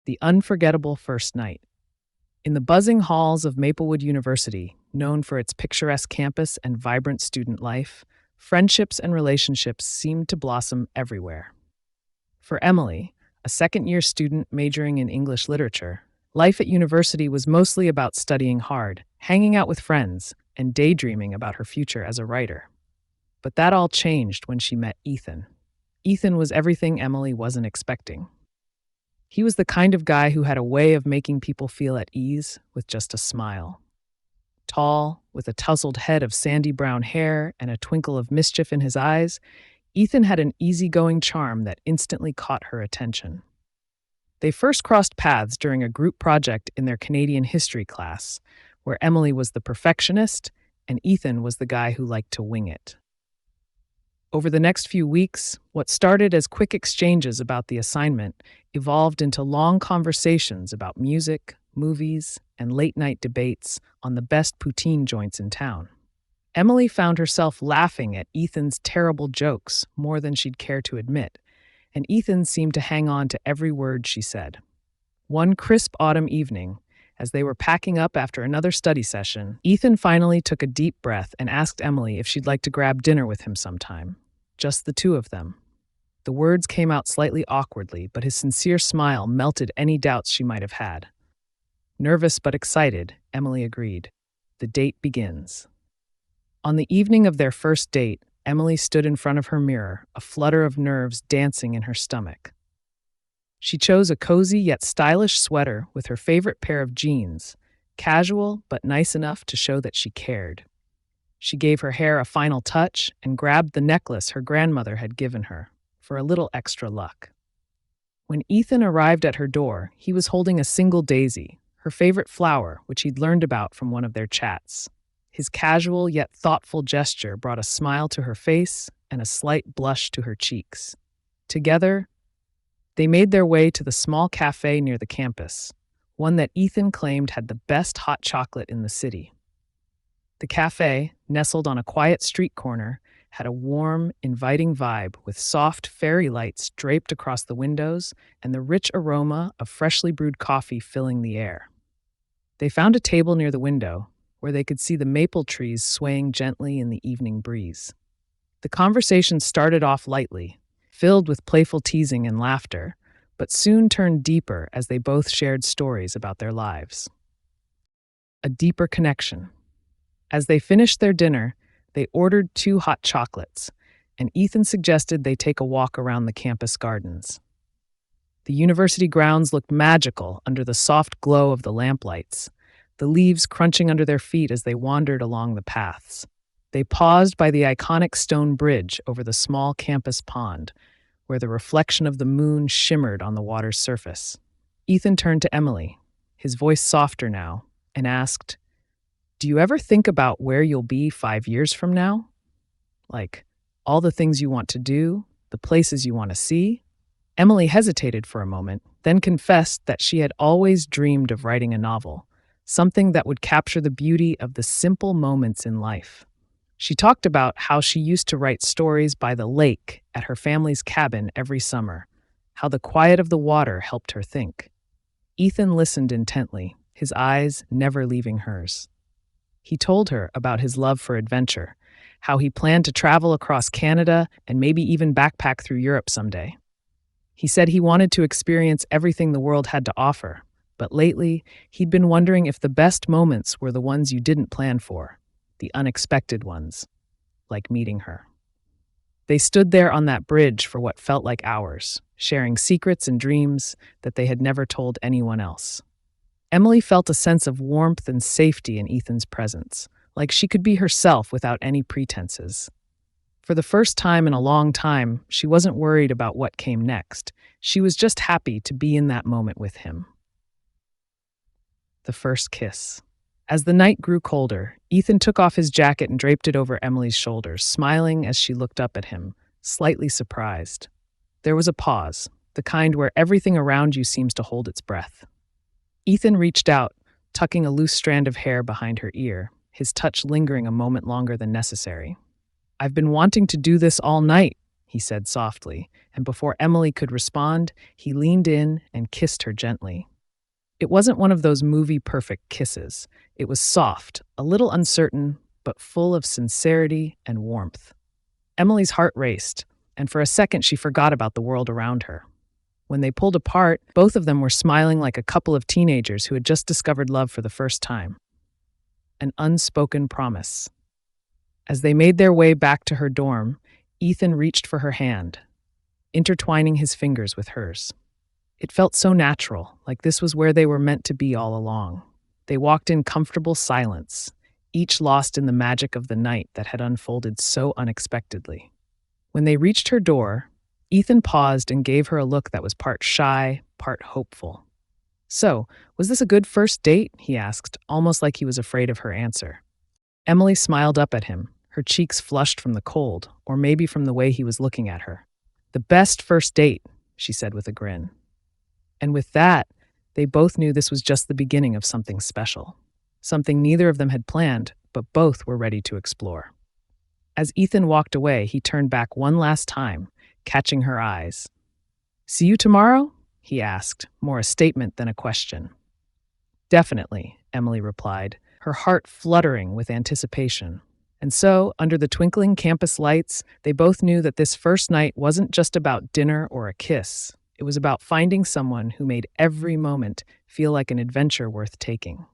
The Unforgettable First Night. In the buzzing halls of Maplewood University, known for its picturesque campus and vibrant student life, friendships and relationships seemed to blossom everywhere. For Emily, a second-year student majoring in English literature, life at university was mostly about studying hard, hanging out with friends, and daydreaming about her future as a writer. But that all changed when she met Ethan. Ethan was everything Emily wasn't expecting. He was the kind of guy who had a way of making people feel at ease with just a smile. Tall, with a tousled head of sandy brown hair and a twinkle of mischief in his eyes, Ethan had an easygoing charm that instantly caught her attention. They first crossed paths during a group project in their Canadian history class, where Emily was the perfectionist and Ethan was the guy who liked to wing it. Over the next few weeks, what started as quick exchanges about the assignment evolved into long conversations about music, movies, and late-night debates on the best poutine joints in town. Emily found herself laughing at Ethan's terrible jokes more than she'd care to admit, and Ethan seemed to hang on to every word she said. One crisp autumn evening, as they were packing up after another study session, Ethan finally took a deep breath and asked Emily if she'd like to grab dinner with him sometime. Just the two of them. The words came out slightly awkwardly, but his sincere smile melted any doubts she might have had. Nervous but excited, Emily agreed. The date begins. On the evening of their first date, Emily stood in front of her mirror, a flutter of nerves dancing in her stomach. She chose a cozy yet stylish sweater with her favorite pair of jeans, casual but nice enough to show that she cared. She gave her hair a final touch and grabbed the necklace her grandmother had given her, for a little extra luck. When Ethan arrived at her door, he was holding a single daisy, her favorite flower, which he'd learned about from one of their chats. His casual yet thoughtful gesture brought a smile to her face and a slight blush to her cheeks. Together, they made their way to the small cafe near the campus, one that Ethan claimed had the best hot chocolate in the city. The cafe, nestled on a quiet street corner, had a warm, inviting vibe with soft fairy lights draped across the windows and the rich aroma of freshly brewed coffee filling the air. They found a table near the window, where they could see the maple trees swaying gently in the evening breeze. The conversation started off lightly, filled with playful teasing and laughter, but soon turned deeper as they both shared stories about their lives. A deeper connection. As they finished their dinner, they ordered 2 hot chocolates, and Ethan suggested they take a walk around the campus gardens. The university grounds looked magical under the soft glow of the lamplights, the leaves crunching under their feet as they wandered along the paths. They paused by the iconic stone bridge over the small campus pond, where the reflection of the moon shimmered on the water's surface. Ethan turned to Emily, his voice softer now, and asked, "Do you ever think about where you'll be 5 years from now? Like, all the things you want to do, the places you want to see?" Emily hesitated for a moment, then confessed that she had always dreamed of writing a novel, something that would capture the beauty of the simple moments in life. She talked about how she used to write stories by the lake at her family's cabin every summer, how the quiet of the water helped her think. Ethan listened intently, his eyes never leaving hers. He told her about his love for adventure, how he planned to travel across Canada and maybe even backpack through Europe someday. He said he wanted to experience everything the world had to offer, but lately he'd been wondering if the best moments were the ones you didn't plan for, the unexpected ones, like meeting her. They stood there on that bridge for what felt like hours, sharing secrets and dreams that they had never told anyone else. Emily felt a sense of warmth and safety in Ethan's presence, like she could be herself without any pretenses. For the first time in a long time, she wasn't worried about what came next. She was just happy to be in that moment with him. The first kiss. As the night grew colder, Ethan took off his jacket and draped it over Emily's shoulders, smiling as she looked up at him, slightly surprised. There was a pause, the kind where everything around you seems to hold its breath. Ethan reached out, tucking a loose strand of hair behind her ear, his touch lingering a moment longer than necessary. "I've been wanting to do this all night," he said softly, and before Emily could respond, he leaned in and kissed her gently. It wasn't one of those movie-perfect kisses. It was soft, a little uncertain, but full of sincerity and warmth. Emily's heart raced, and for a second she forgot about the world around her. When they pulled apart, both of them were smiling like a couple of teenagers who had just discovered love for the first time. An unspoken promise. As they made their way back to her dorm, Ethan reached for her hand, intertwining his fingers with hers. It felt so natural, like this was where they were meant to be all along. They walked in comfortable silence, each lost in the magic of the night that had unfolded so unexpectedly. When they reached her door, Ethan paused and gave her a look that was part shy, part hopeful. "So, was this a good first date?" he asked, almost like he was afraid of her answer. Emily smiled up at him, her cheeks flushed from the cold, or maybe from the way he was looking at her. "The best first date," she said with a grin. And with that, they both knew this was just the beginning of something special. Something neither of them had planned, but both were ready to explore. As Ethan walked away, he turned back one last time, catching her eyes. "See you tomorrow?" he asked, more a statement than a question. "Definitely," Emily replied, her heart fluttering with anticipation. And so, under the twinkling campus lights, they both knew that this first night wasn't just about dinner or a kiss. It was about finding someone who made every moment feel like an adventure worth taking.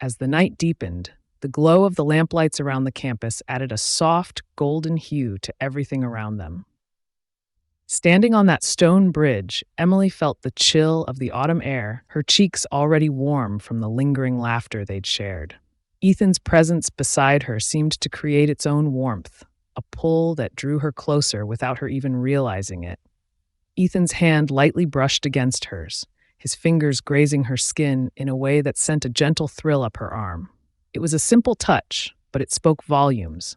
As the night deepened, the glow of the lamplights around the campus added a soft, golden hue to everything around them. Standing on that stone bridge, Emily felt the chill of the autumn air, her cheeks already warm from the lingering laughter they'd shared. Ethan's presence beside her seemed to create its own warmth, a pull that drew her closer without her even realizing it. Ethan's hand lightly brushed against hers, his fingers grazing her skin in a way that sent a gentle thrill up her arm. It was a simple touch, but it spoke volumes,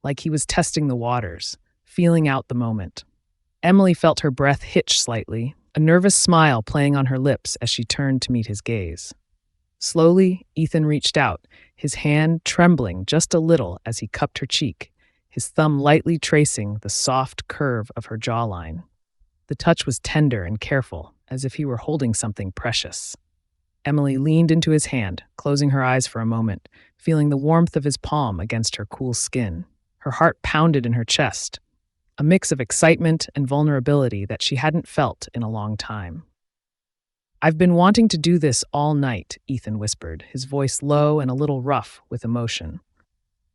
like he was testing the waters, feeling out the moment. Emily felt her breath hitch slightly, a nervous smile playing on her lips as she turned to meet his gaze. Slowly, Ethan reached out, his hand trembling just a little as he cupped her cheek, his thumb lightly tracing the soft curve of her jawline. The touch was tender and careful, as if he were holding something precious. Emily leaned into his hand, closing her eyes for a moment, feeling the warmth of his palm against her cool skin. Her heart pounded in her chest, a mix of excitement and vulnerability that she hadn't felt in a long time. "I've been wanting to do this all night," Ethan whispered, his voice low and a little rough with emotion.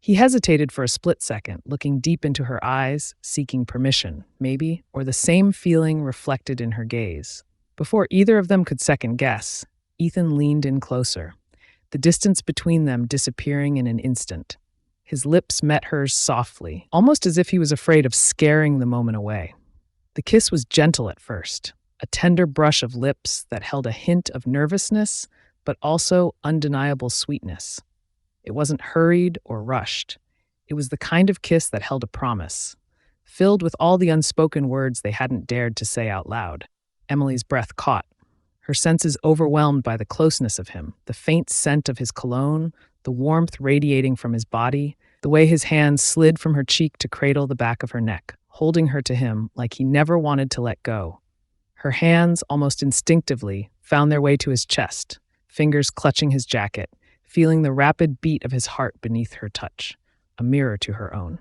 He hesitated for a split second, looking deep into her eyes, seeking permission, maybe, or the same feeling reflected in her gaze. Before either of them could second guess, Ethan leaned in closer, the distance between them disappearing in an instant. His lips met hers softly, almost as if he was afraid of scaring the moment away. The kiss was gentle at first, a tender brush of lips that held a hint of nervousness, but also undeniable sweetness. It wasn't hurried or rushed. It was the kind of kiss that held a promise, filled with all the unspoken words they hadn't dared to say out loud. Emily's breath caught, her senses overwhelmed by the closeness of him, the faint scent of his cologne, the warmth radiating from his body, the way his hands slid from her cheek to cradle the back of her neck, holding her to him like he never wanted to let go. Her hands, almost instinctively, found their way to his chest, fingers clutching his jacket, feeling the rapid beat of his heart beneath her touch, a mirror to her own.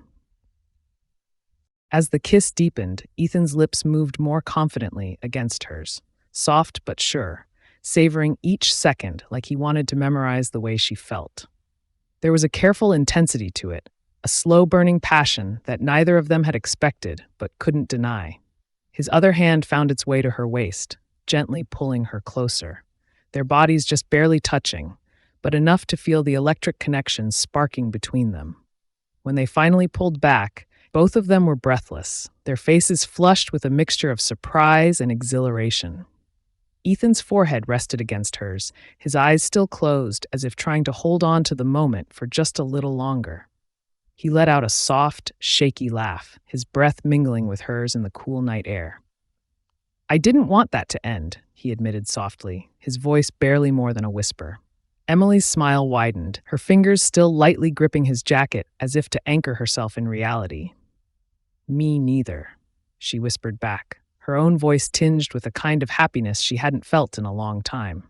As the kiss deepened, Ethan's lips moved more confidently against hers, soft but sure, savoring each second like he wanted to memorize the way she felt. There was a careful intensity to it, a slow-burning passion that neither of them had expected but couldn't deny. His other hand found its way to her waist, gently pulling her closer, their bodies just barely touching, but enough to feel the electric connection sparking between them. When they finally pulled back, both of them were breathless, their faces flushed with a mixture of surprise and exhilaration. Ethan's forehead rested against hers, his eyes still closed as if trying to hold on to the moment for just a little longer. He let out a soft, shaky laugh, his breath mingling with hers in the cool night air. "I didn't want that to end," he admitted softly, his voice barely more than a whisper. Emily's smile widened, her fingers still lightly gripping his jacket as if to anchor herself in reality. Me neither, she whispered back, her own voice tinged with a kind of happiness she hadn't felt in a long time.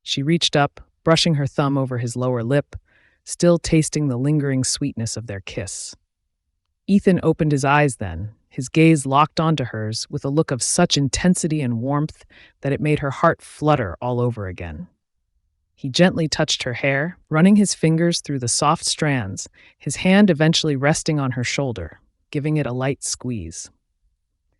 She reached up, brushing her thumb over his lower lip, still tasting the lingering sweetness of their kiss. Ethan opened his eyes then, his gaze locked onto hers with a look of such intensity and warmth that it made her heart flutter all over again. He gently touched her hair, running his fingers through the soft strands, his hand eventually resting on her shoulder, giving it a light squeeze.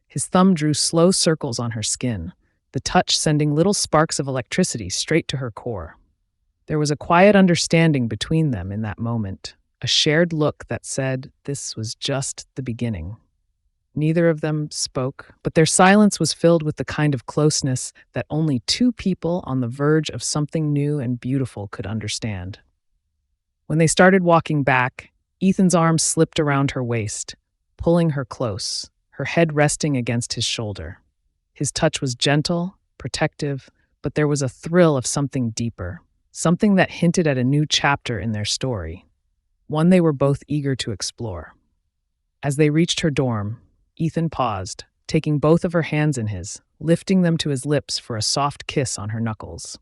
His thumb drew slow circles on her skin, the touch sending little sparks of electricity straight to her core. There was a quiet understanding between them in that moment, a shared look that said this was just the beginning. Neither of them spoke, but their silence was filled with the kind of closeness that only two people on the verge of something new and beautiful could understand. When they started walking back, Ethan's arm slipped around her waist, pulling her close, her head resting against his shoulder. His touch was gentle, protective, but there was a thrill of something deeper, something that hinted at a new chapter in their story, one they were both eager to explore. As they reached her dorm, Ethan paused, taking both of her hands in his, lifting them to his lips for a soft kiss on her knuckles.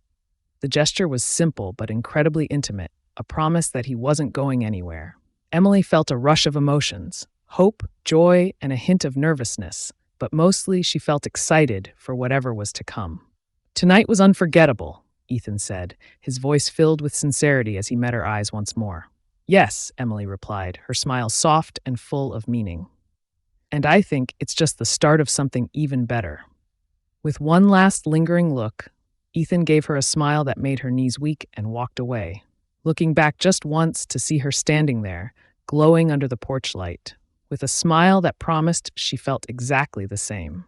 The gesture was simple but incredibly intimate, a promise that he wasn't going anywhere. Emily felt a rush of emotions, hope, joy, and a hint of nervousness, but mostly she felt excited for whatever was to come. "Tonight was unforgettable," Ethan said, his voice filled with sincerity as he met her eyes once more. "Yes," Emily replied, her smile soft and full of meaning. "And I think it's just the start of something even better." With one last lingering look, Ethan gave her a smile that made her knees weak and walked away, looking back just once to see her standing there, glowing under the porch light, with a smile that promised she felt exactly the same.